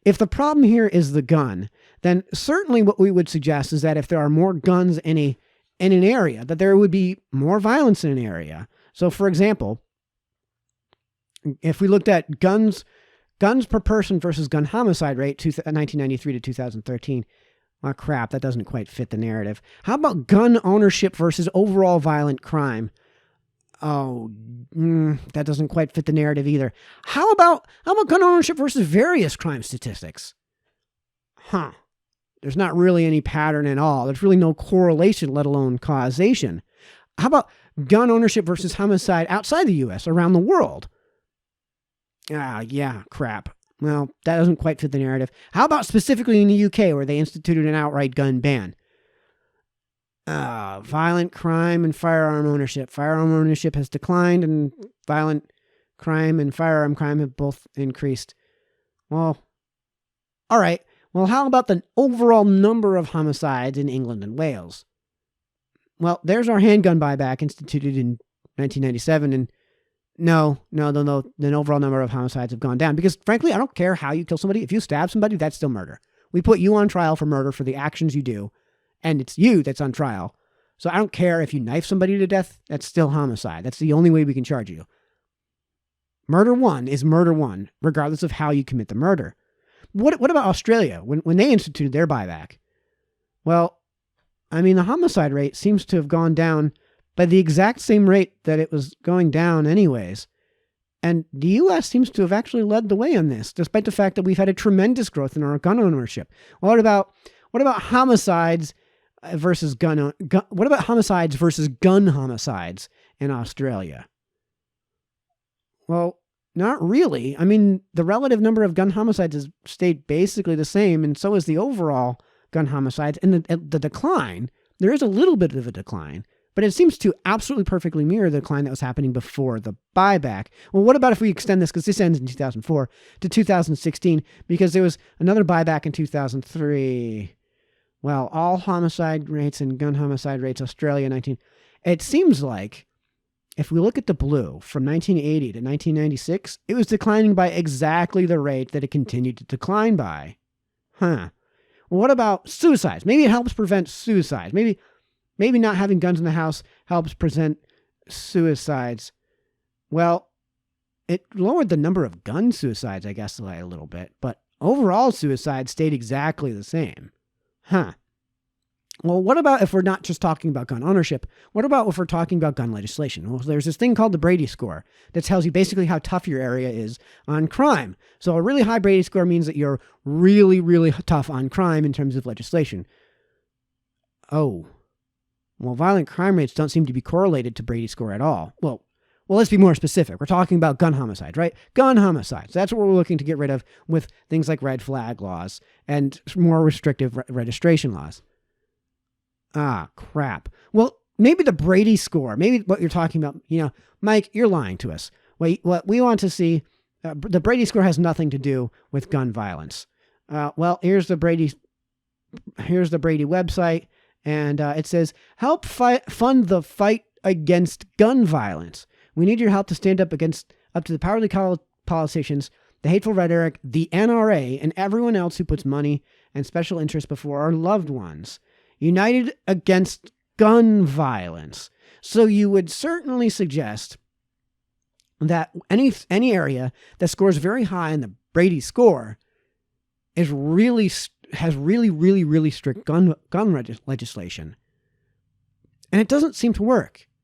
if the problem here is the gun, then certainly what we would suggest is that if there are more guns in an area, that there would be more violence in an area. So, for example, if we looked at guns per person versus gun homicide rate, 1993 to 2013, oh crap, that doesn't quite fit the narrative. How about gun ownership versus overall violent crime? Oh, that doesn't quite fit the narrative either. How about gun ownership versus various crime statistics? There's not really any pattern at all. There's really no correlation, let alone causation. How about gun ownership versus homicide outside the U.S., around the world? Yeah, crap. Well, that doesn't quite fit the narrative. How about specifically in the UK, where they instituted an outright gun ban? Violent crime and firearm ownership. Firearm ownership has declined, and violent crime and firearm crime have both increased. Well, all right. Well, how about the overall number of homicides in England and Wales? Well, there's our handgun buyback instituted in 1997, and no, the overall number of homicides have gone down. Because, frankly, I don't care how you kill somebody. If you stab somebody, that's still murder. We put you on trial for murder for the actions you do, and it's you that's on trial. So I don't care if you knife somebody to death, that's still homicide. That's the only way we can charge you. Murder one is murder one, regardless of how you commit the murder. What about Australia, when they instituted their buyback? Well, I mean, the homicide rate seems to have gone down by the exact same rate that it was going down anyways. And the U.S. seems to have actually led the way on this, despite the fact that we've had a tremendous growth in our gun ownership. Well, what about homicides versus what about homicides versus gun homicides in Australia? Well, not really. I mean, the relative number of gun homicides has stayed basically the same, and so is the overall gun homicides. And the decline, there is a little bit of a decline, but it seems to absolutely perfectly mirror the decline that was happening before the buyback. Well, what about if we extend this, because this ends in 2004, to 2016, because there was another buyback in 2003. Well, all homicide rates and gun homicide rates, Australia 19. It seems like if we look at the blue from 1980 to 1996, it was declining by exactly the rate that it continued to decline by. Well, what about suicides? Maybe it helps prevent suicides. Maybe not having guns in the house helps prevent suicides. Well, it lowered the number of gun suicides, I guess, a little bit, but overall suicide stayed exactly the same. Well, what about if we're not just talking about gun ownership? What about if we're talking about gun legislation? Well, there's this thing called the Brady score that tells you basically how tough your area is on crime. So a really high Brady score means that you're really, really tough on crime in terms of legislation. Oh, well, violent crime rates don't seem to be correlated to Brady score at all. Well, let's be more specific. We're talking about gun homicides, right? Gun homicides. That's what we're looking to get rid of with things like red flag laws and more restrictive registration laws. Crap. Well, maybe the Brady score, maybe what you're talking about, Mike, you're lying to us. What we want to see, the Brady score has nothing to do with gun violence. Well, here's the Brady website, and it says, help fund the fight against gun violence. We need your help to stand up to the powerful politicians, the hateful rhetoric, the NRA, and everyone else who puts money and special interests before our loved ones. United against gun violence. So you would certainly suggest that any area that scores very high in the Brady score has really, really strict gun legislation. And it doesn't seem to work.